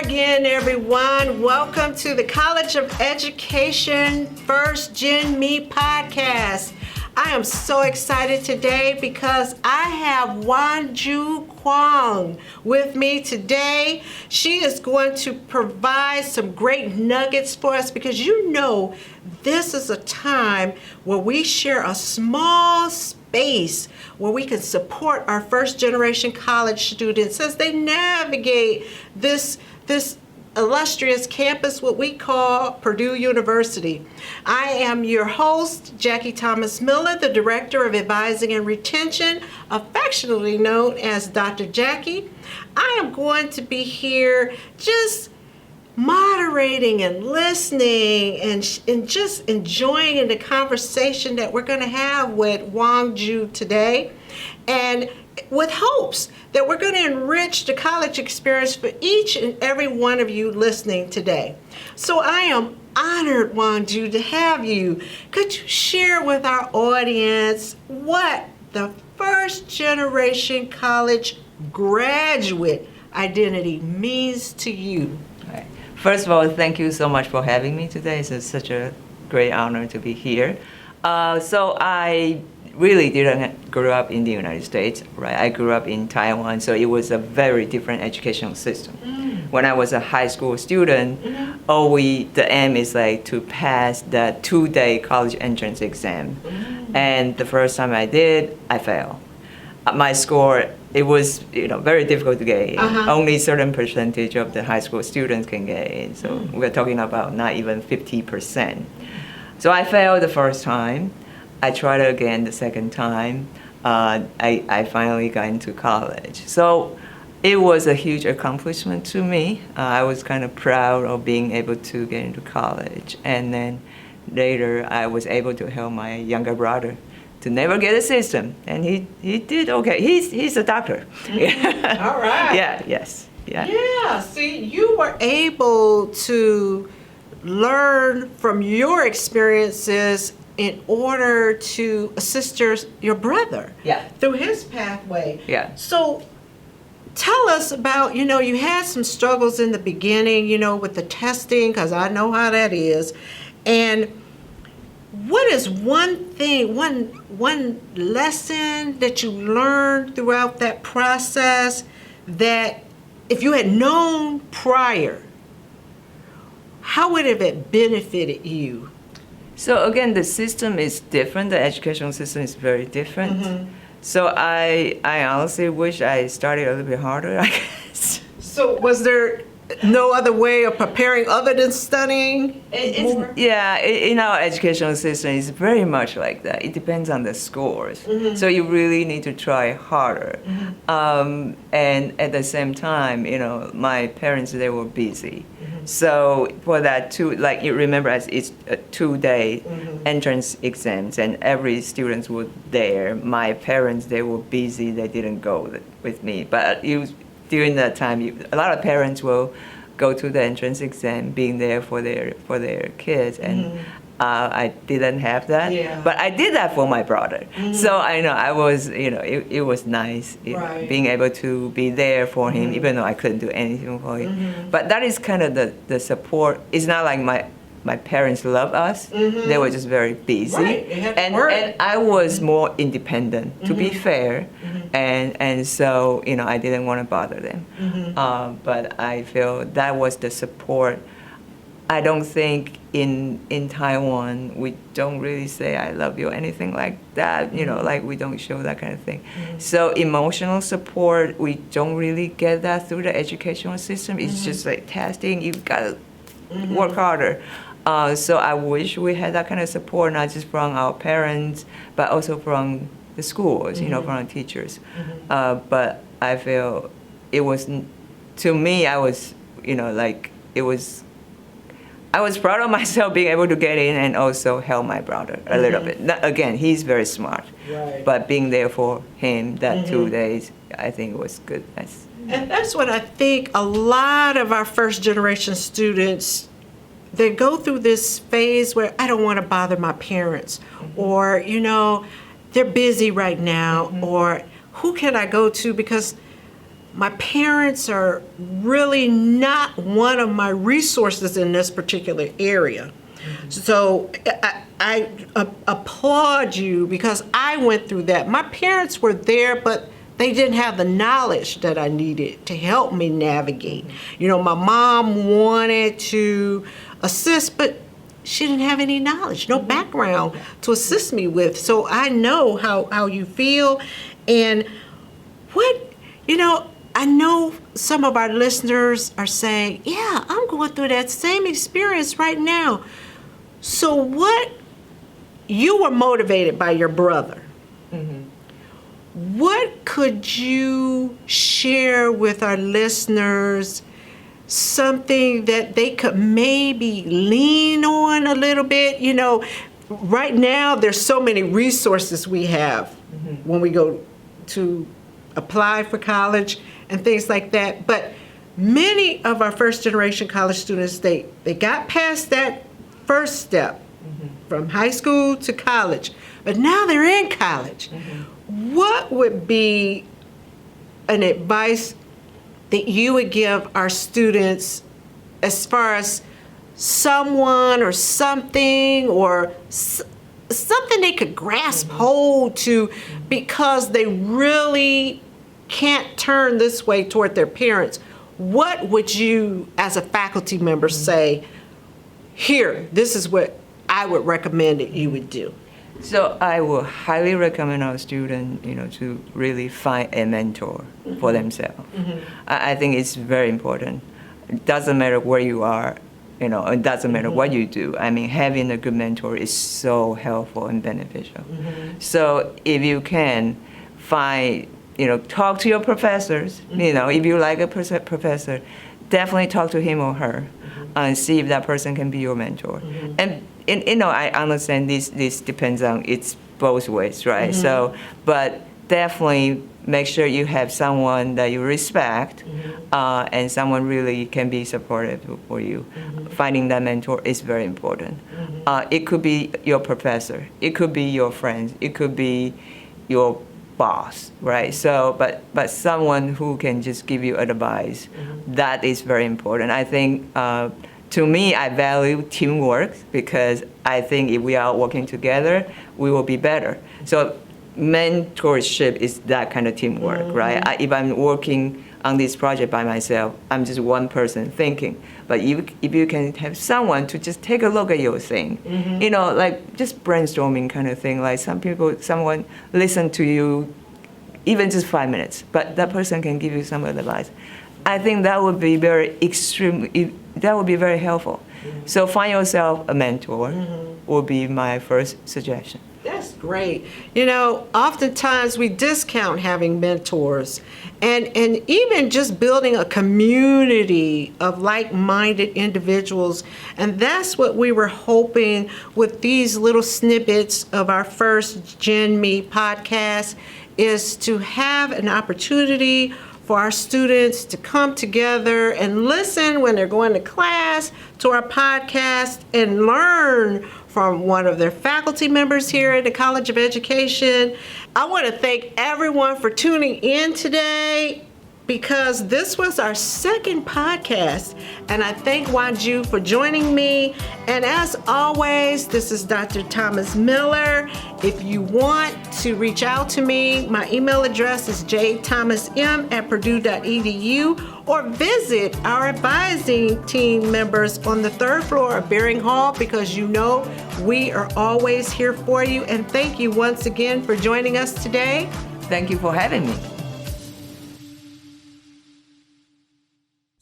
again, everyone. Welcome to the College of Education FirstGenMe podcast. I am so excited today because I have Wanju Huang with me today. She is going to provide some great nuggets for us because you know this is a time where we share a small space where we can support our first generation college students as they navigate this illustrious campus, what we call Purdue University. I am your host, Jackie Thomas Miller, the Director of Advising and Retention, affectionately known as Dr. Jackie. I am going to be here just moderating and listening and just enjoying the conversation that we're going to have with Wanju today, and with hopes that we're going to enrich the college experience for each and every one of you listening today. So I am honored, Wanju, to have you. Could you share with our audience what the first generation college graduate identity means to you? Right. First of all, thank you so much for having me today. It's such a great honor to be here. So I really didn't grow up in the United States, right? I grew up in Taiwan, so it was a very different educational system. When I was a high school student, the aim is like to pass the 2-day college entrance exam. And the first time I did, I failed. My score, it was very difficult to get in. Only certain percentage of the high school students can get in. So we're talking about not even 50%. So I failed the first time. I tried it again the second time. I finally got into college. So it was a huge accomplishment to me. I was kind of proud of being able to get into college. And then later I was able to help my younger brother to navigate the system. And he did okay. He's a doctor. All right. Yeah, see, you were able to learn from your experiences in order to assist your brother through his pathway. So tell us about, you had some struggles in the beginning, with the testing, because I know how that is. And what is one thing, one lesson that you learned throughout that process that if you had known prior, how would it have benefited you? So again, the system is different. The educational system is very different. So I honestly wish I started a little bit harder, I guess. So was there no other way of preparing other than studying more? In our educational system, it's very much like that. It depends on the scores. So you really need to try harder. And at the same time, my parents, they were busy. So for that you remember, it's a 2-day entrance exams, and every student was there. My parents, they were busy. They didn't go with me. But during that time, a lot of parents will go to the entrance exam, being there for their kids, and I didn't have that. But I did that for my brother. So I know I was, it was nice being able to be there for him, even though I couldn't do anything for him. But that is kind of the support. It's not like my parents love us. They were just very busy. And I was more independent, to be fair. And so, I didn't want to bother them. But I feel that was the support. I don't think in Taiwan we don't really say I love you or anything like that, like we don't show that kind of thing. So emotional support, we don't really get that through the educational system. It's just like testing, you've got to work harder. So I wish we had that kind of support, not just from our parents, but also from the schools, from our teachers. But I feel it was, to me, I was, I was proud of myself being able to get in and also help my brother a little bit. Again, he's very smart, but being there for him that 2 days, I think was good. And that's what I think a lot of our first generation students, they go through this phase where I don't want to bother my parents, or, they're busy right now, or who can I go to? Because my parents are really not one of my resources in this particular area. So I applaud you because I went through that. My parents were there, but they didn't have the knowledge that I needed to help me navigate. You know, my mom wanted to assist, but she didn't have any knowledge, no background to assist me with. So I know how you feel. And I know some of our listeners are saying, yeah, I'm going through that same experience right now. So you were motivated by your brother. What could you share with our listeners, something that they could maybe lean on a little bit? You know, right now there's so many resources we have when we go to apply for college and things like that. But many of our first generation college students, they got past that first step from high school to college, but now they're in college. What would be an advice that you would give our students as far as someone or something or something they could grasp hold to, because they really can't turn this way toward their parents? What would you as a faculty member say, here, this is what I would recommend that you would do? So I will highly recommend our students, to really find a mentor for themselves. I think it's very important. It doesn't matter where you are, it doesn't matter what you do. I mean, having a good mentor is so helpful and beneficial. So if you can find, talk to your professors, if you like a professor, definitely talk to him or her and see if that person can be your mentor. And I understand this depends on, it's both ways, right? So, but definitely make sure you have someone that you respect and someone really can be supportive for you. Finding that mentor is very important. It could be your professor, it could be your friends, it could be your boss, right? So, but someone who can just give you advice, that is very important. I think, to me, I value teamwork because I think if we are working together, we will be better. So mentorship is that kind of teamwork, right? If I'm working on this project by myself, I'm just one person thinking. But if you can have someone to just take a look at your thing, like just brainstorming kind of thing, like someone listen to you, even just 5 minutes, but that person can give you some advice. I think that would be that would be very helpful. So find yourself a mentor would be my first suggestion. That's great. Oftentimes we discount having mentors and even just building a community of like-minded individuals. And that's what we were hoping with these little snippets of our FirstGenMe podcast, is to have an opportunity for our students to come together and listen when they're going to class to our podcast and learn from one of their faculty members here at the College of Education. I want to thank everyone for tuning in today, because this was our second podcast, and I thank Wanju for joining me. And as always, this is Dr. Thomas Miller. If you want to reach out to me, my email address is jthomasm@purdue.edu, or visit our advising team members on the 3rd floor of Bering Hall, because we are always here for you. And thank you once again for joining us today. Thank you for having me.